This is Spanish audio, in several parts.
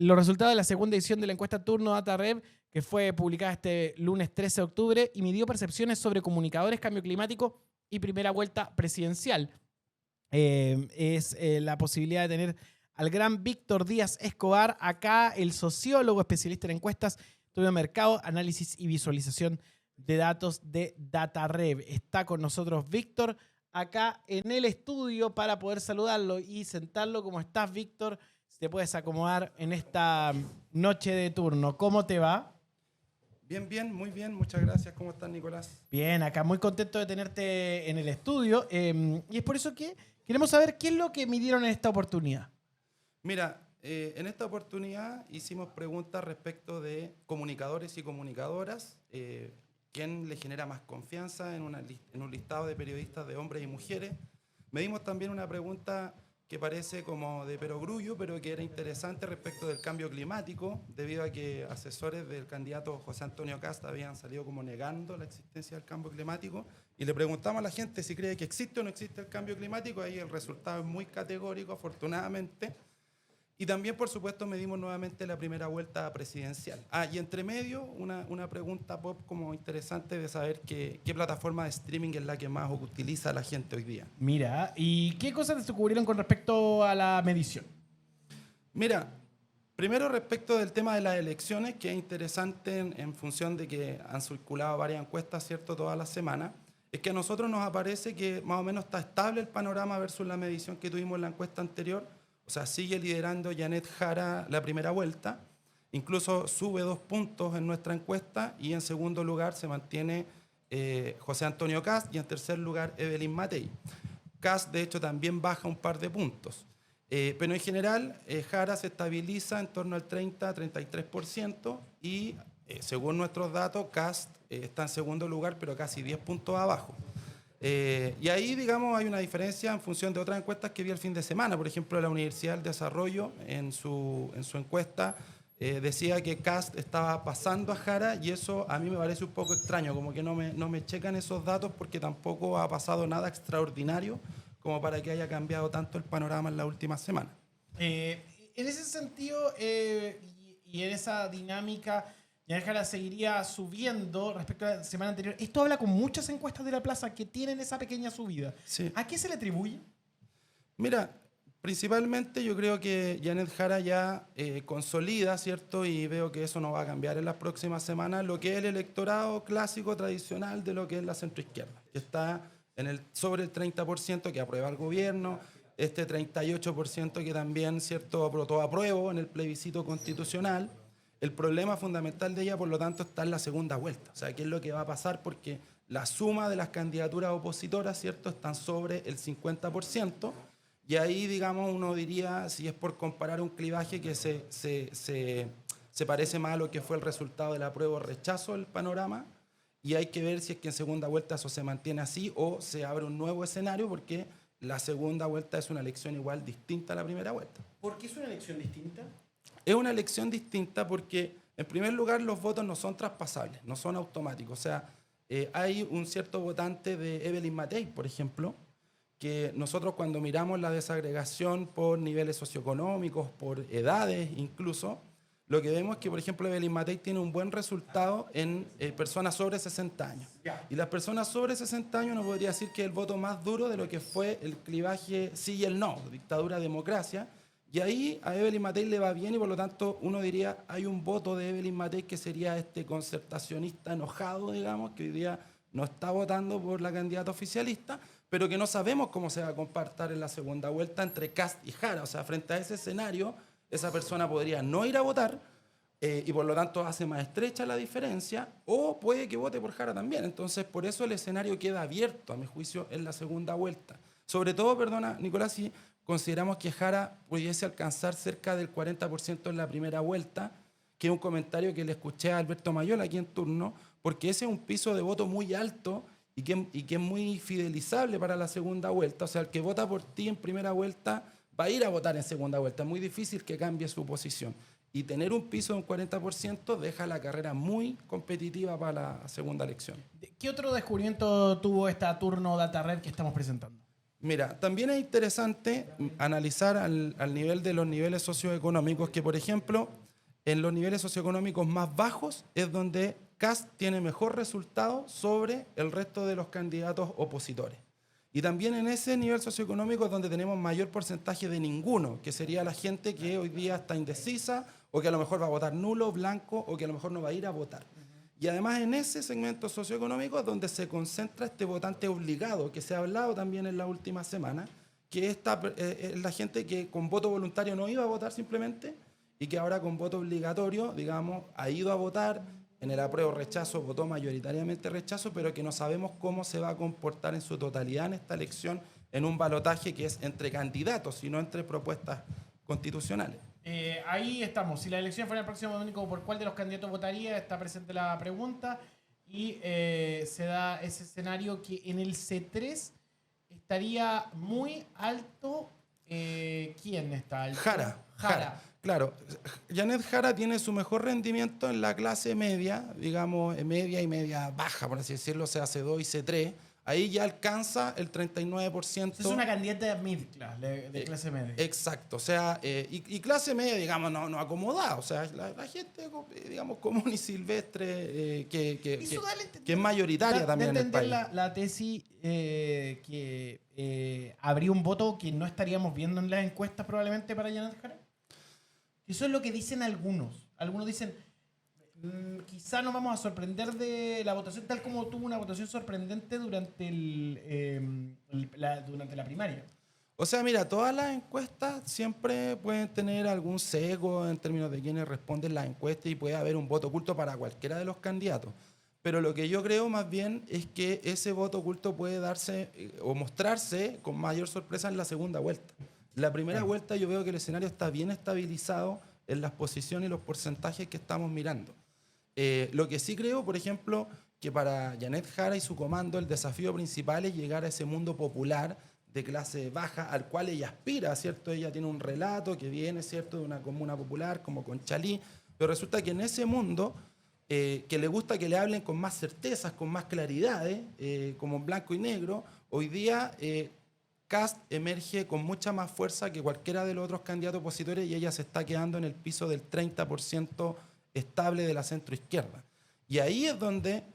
los resultados de la segunda edición de la encuesta Turno Data Rev, que fue publicada este lunes 13 de octubre y midió percepciones sobre comunicadores, cambio climático y primera vuelta presidencial. La posibilidad de tener al gran Víctor Díaz Escobar, acá el sociólogo especialista en encuestas, estudio de mercado, análisis y visualización de datos de DataRev. Está con nosotros Víctor acá en el estudio para poder saludarlo y sentarlo. ¿Cómo estás, Víctor? Si te puedes acomodar en esta noche de turno. ¿Cómo te va? Bien, bien, muy bien. Muchas gracias. ¿Cómo estás, Nicolás? Bien, acá muy contento de tenerte en el estudio. Y es por eso que queremos saber qué es lo que midieron en esta oportunidad. Mira, en esta oportunidad hicimos preguntas respecto de comunicadores y comunicadoras. ¿Quién le genera más confianza en un listado de periodistas de hombres y mujeres? Medimos también una pregunta que parece como de perogrullo, pero que era interesante respecto del cambio climático, debido a que asesores del candidato José Antonio Kast habían salido como negando la existencia del cambio climático, y le preguntamos a la gente si cree que existe o no existe el cambio climático. Ahí el resultado es muy categórico, afortunadamente. Y también, por supuesto, medimos nuevamente la primera vuelta presidencial. Y entre medio, una pregunta pop como interesante de saber qué plataforma de streaming es la que más utiliza la gente hoy día. Mira, ¿y qué cosas descubrieron con respecto a la medición? Mira, primero respecto del tema de las elecciones, que es interesante en función de que han circulado varias encuestas, ¿cierto?, toda la semana, es que a nosotros nos aparece que más o menos está estable el panorama versus la medición que tuvimos en la encuesta anterior. O sea, sigue liderando Janet Jara la primera vuelta, incluso sube 2 puntos en nuestra encuesta, y en segundo lugar se mantiene José Antonio Kast, y en tercer lugar Evelyn Matei. Kast, de hecho, también baja un par de puntos. Pero en general, Jara se estabiliza en torno al 30-33%, y según nuestros datos, Kast está en segundo lugar, pero casi 10 puntos abajo. Y ahí, digamos, hay una diferencia en función de otras encuestas que vi el fin de semana. Por ejemplo, la Universidad del Desarrollo, en su encuesta, decía que Kast estaba pasando a Jara, y eso a mí me parece un poco extraño, como que no me checan esos datos, porque tampoco ha pasado nada extraordinario como para que haya cambiado tanto el panorama en la última semana. En ese sentido y en esa dinámica, Janet Jara seguiría subiendo respecto a la semana anterior. Esto habla con muchas encuestas de la plaza que tienen esa pequeña subida. Sí. ¿A qué se le atribuye? Mira, principalmente yo creo que Janet Jara ya consolida, ¿cierto? Y veo que eso no va a cambiar en las próximas semanas, lo que es el electorado clásico tradicional de lo que es la centroizquierda, que está sobre el 30% que aprueba el gobierno, este 38% que también, ¿cierto?, votó apruebo en el plebiscito constitucional. El problema fundamental de ella, por lo tanto, está en la segunda vuelta. O sea, ¿qué es lo que va a pasar? Porque la suma de las candidaturas opositoras, ¿cierto?, están sobre el 50%. Y ahí, digamos, uno diría, si es por comparar un clivaje que se parece más a lo que fue el resultado del apruebo o rechazo del panorama, y hay que ver si es que en segunda vuelta eso se mantiene así o se abre un nuevo escenario, porque la segunda vuelta es una elección igual distinta a la primera vuelta. ¿Por qué es una elección distinta? Es una elección distinta porque, en primer lugar, los votos no son traspasables, no son automáticos. O sea, hay un cierto votante de Evelyn Matei, por ejemplo, que nosotros, cuando miramos la desagregación por niveles socioeconómicos, por edades incluso, lo que vemos es que, por ejemplo, Evelyn Matei tiene un buen resultado en personas sobre 60 años. Y las personas sobre 60 años uno podría decir que es el voto más duro de lo que fue el clivaje sí y el no, dictadura-democracia. Y ahí a Evelyn Matei le va bien, y por lo tanto uno diría, hay un voto de Evelyn Matei que sería este concertacionista enojado, digamos, que hoy día no está votando por la candidata oficialista, pero que no sabemos cómo se va a comportar en la segunda vuelta entre Kast y Jara. O sea, frente a ese escenario, esa persona podría no ir a votar, y por lo tanto hace más estrecha la diferencia, o puede que vote por Jara también. Entonces, por eso el escenario queda abierto, a mi juicio, en la segunda vuelta. Sobre todo, perdona, Nicolás, si consideramos que Jara pudiese alcanzar cerca del 40% en la primera vuelta, que es un comentario que le escuché a Alberto Mayola aquí en turno, porque ese es un piso de voto muy alto y que es muy fidelizable para la segunda vuelta. O sea, el que vota por ti en primera vuelta va a ir a votar en segunda vuelta. Es muy difícil que cambie su posición. Y tener un piso de un 40% deja la carrera muy competitiva para la segunda elección. ¿Qué otro descubrimiento tuvo esta turno Data Red que estamos presentando? Mira, también es interesante analizar al nivel de los niveles socioeconómicos, que por ejemplo, en los niveles socioeconómicos más bajos es donde Kast tiene mejor resultado sobre el resto de los candidatos opositores. Y también en ese nivel socioeconómico es donde tenemos mayor porcentaje de ninguno, que sería la gente que hoy día está indecisa o que a lo mejor va a votar nulo, blanco o que a lo mejor no va a ir a votar. Y además en ese segmento socioeconómico es donde se concentra este votante obligado, que se ha hablado también en la última semana, que es la gente que con voto voluntario no iba a votar simplemente y que ahora con voto obligatorio, digamos, ha ido a votar. En el apruebo rechazo votó mayoritariamente rechazo, pero que no sabemos cómo se va a comportar en su totalidad en esta elección en un balotaje que es entre candidatos y no entre propuestas constitucionales. Ahí estamos. Si la elección fuera el próximo domingo, ¿por cuál de los candidatos votaría? Está presente la pregunta. Y se da ese escenario que en el C3 estaría muy alto. ¿Quién está alto? Jara. Claro, Janet Jara tiene su mejor rendimiento en la clase media, digamos, media y media baja, por así decirlo, o sea, C2 y C3. Ahí ya alcanza el 39%. Es una candidata mid-class, de clase media. Exacto, o sea, y clase media, digamos, no acomodada, o sea, la gente, digamos, común y silvestre, que es mayoritaria también en el país. La tesis que habría un voto que no estaríamos viendo en las encuestas probablemente para Janet Jara. Eso es lo que dicen algunos. Algunos dicen, quizá nos vamos a sorprender de la votación, tal como tuvo una votación sorprendente durante la primaria. O sea, mira, todas las encuestas siempre pueden tener algún sesgo en términos de quienes responden las encuestas y puede haber un voto oculto para cualquiera de los candidatos. Pero lo que yo creo más bien es que ese voto oculto puede darse o mostrarse con mayor sorpresa en la segunda vuelta. La primera vuelta yo veo que el escenario está bien estabilizado en las posiciones y los porcentajes que estamos mirando. Lo que sí creo, por ejemplo, que para Janet Jara y su comando el desafío principal es llegar a ese mundo popular de clase baja al cual ella aspira, ¿cierto? Ella tiene un relato que viene, ¿cierto?, de una comuna popular como Conchalí, pero resulta que en ese mundo que le gusta que le hablen con más certezas, con más claridades, como en blanco y negro, hoy día Kast emerge con mucha más fuerza que cualquiera de los otros candidatos opositores y ella se está quedando en el piso del 30% estable de la centroizquierda. Y ahí es donde,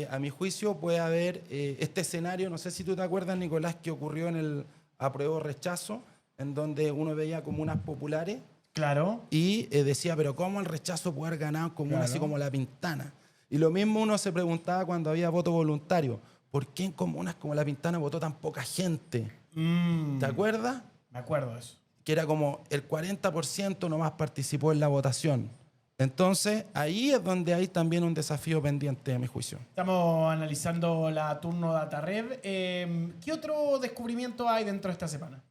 a mi juicio, puede haber este escenario, no sé si tú te acuerdas, Nicolás, que ocurrió en el apruebo-rechazo, en donde uno veía comunas populares. Claro. Y decía, pero ¿cómo el rechazo puede haber ganado en comunas así como La Pintana? Y lo mismo uno se preguntaba cuando había voto voluntario. ¿Por qué en comunas como La Pintana votó tan poca gente? ¿Te acuerdas? Me acuerdo de eso. Que era como el 40% nomás participó en la votación. Entonces, ahí es donde hay también un desafío pendiente, a mi juicio. Estamos analizando la turno DataRev. ¿Qué otro descubrimiento hay dentro de esta semana?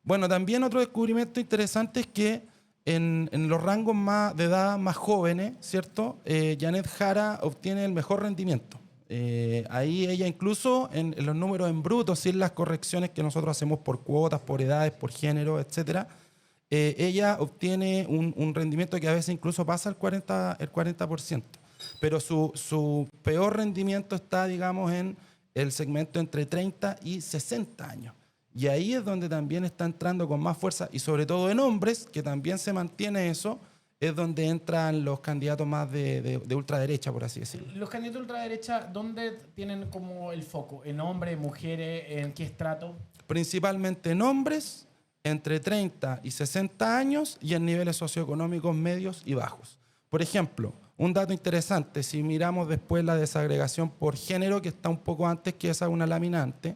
Bueno, también otro descubrimiento interesante es que en los rangos de edad más jóvenes, ¿cierto? Janet Jara obtiene el mejor rendimiento. Ahí ella incluso en los números en bruto, sin las correcciones que nosotros hacemos por cuotas, por edades, por género, etcétera, ella obtiene un rendimiento que a veces incluso pasa el 40%. Pero su peor rendimiento está, digamos, en el segmento entre 30 y 60 años. Y ahí es donde también está entrando con más fuerza, y sobre todo en hombres, que también se mantiene eso, es donde entran los candidatos más de ultraderecha, por así decirlo. Los candidatos de ultraderecha, ¿dónde tienen como el foco? ¿En hombres, mujeres, en qué estrato? Principalmente en hombres, entre 30 y 60 años y en niveles socioeconómicos medios y bajos. Por ejemplo, un dato interesante, si miramos después la desagregación por género, que está un poco antes que esa una lámina antes,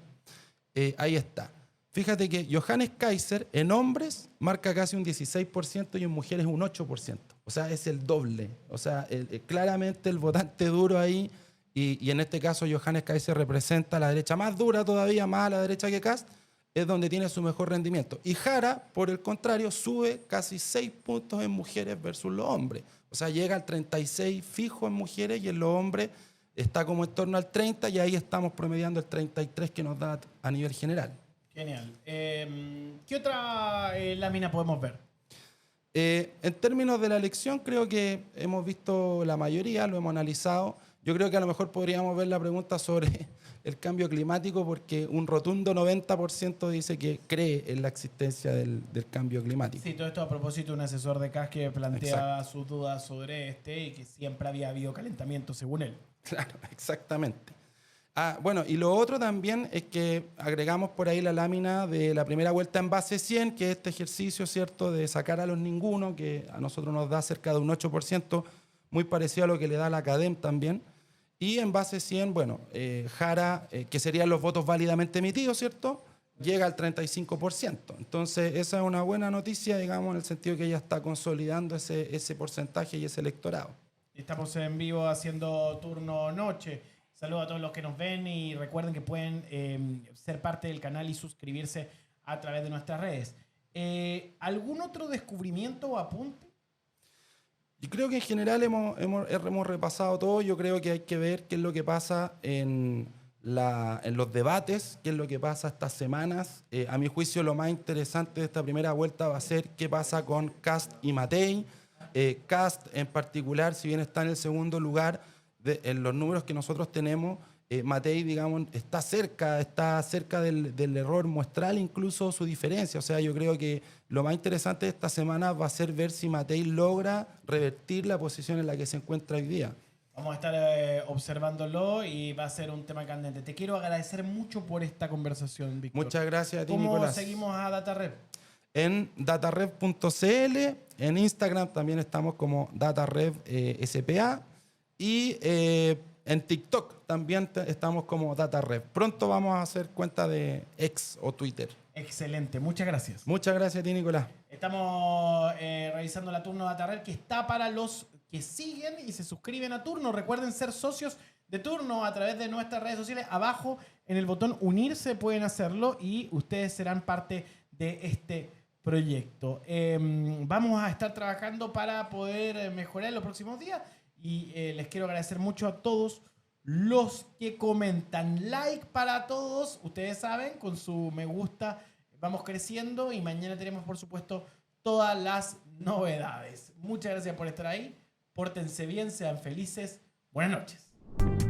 ahí está. Fíjate que Johannes Kaiser en hombres marca casi un 16% y en mujeres un 8%. O sea, es el doble. O sea, claramente el votante duro ahí, y en este caso Johannes Kaiser representa la derecha más dura todavía, más a la derecha que Kast, es donde tiene su mejor rendimiento. Y Jara, por el contrario, sube casi 6 puntos en mujeres versus los hombres. O sea, llega al 36 fijo en mujeres y en los hombres está como en torno al 30 y ahí estamos promediando el 33 que nos da a nivel general. Genial. ¿Qué otra lámina podemos ver? En términos de la elección, creo que hemos visto la mayoría, lo hemos analizado. yo creo que a lo mejor podríamos ver la pregunta sobre el cambio climático, porque un rotundo 90% dice que cree en la existencia del cambio climático. Sí, todo esto a propósito de un asesor de CAS que planteaba sus dudas sobre y que siempre había habido calentamiento, según él. Claro, exactamente. Bueno, y lo otro también es que agregamos por ahí la lámina de la primera vuelta en base 100, que es este ejercicio, ¿cierto?, de sacar a los ninguno, que a nosotros nos da cerca de un 8%, muy parecido a lo que le da la CADEM también. Y en base 100, bueno, Jara, que serían los votos válidamente emitidos, ¿cierto?, llega al 35%. Entonces, esa es una buena noticia, digamos, en el sentido que ella está consolidando ese porcentaje y ese electorado. Estamos en vivo haciendo turno noche. Saludos a todos los que nos ven y recuerden que pueden ser parte del canal y suscribirse a través de nuestras redes. ¿Algún otro descubrimiento o apunte? Yo creo que en general hemos repasado todo. Yo creo que hay que ver qué es lo que pasa en los debates, qué es lo que pasa estas semanas. A mi juicio, lo más interesante de esta primera vuelta va a ser qué pasa con Kast y Matei. Kast en particular, si bien está en el segundo lugar, en los números que nosotros tenemos, Matei, digamos, está cerca del error muestral, incluso su diferencia. O sea, yo creo que lo más interesante de esta semana va a ser ver si Matei logra revertir la posición en la que se encuentra hoy día. Vamos a estar observándolo y va a ser un tema candente. Te quiero agradecer mucho por esta conversación, Víctor. Muchas gracias a ti, ¿Cómo Nicolás. seguimos a DataRev? En datarev.cl, en Instagram también estamos como datarev SPA y en TikTok también estamos como datarev. Pronto vamos a hacer cuenta de X o Twitter. Excelente, muchas gracias. Muchas gracias a ti, Nicolás. Estamos revisando la turno DataRev, que está para los que siguen y se suscriben a turno. Recuerden ser socios de turno a través de nuestras redes sociales. Abajo en el botón unirse pueden hacerlo y ustedes serán parte de este proyecto. Vamos a estar trabajando para poder mejorar en los próximos días y les quiero agradecer mucho a todos los que comentan. Like para todos, ustedes saben, con su me gusta vamos creciendo y mañana tenemos, por supuesto, todas las novedades. Muchas gracias por estar ahí. Pórtense bien, sean felices. Buenas noches.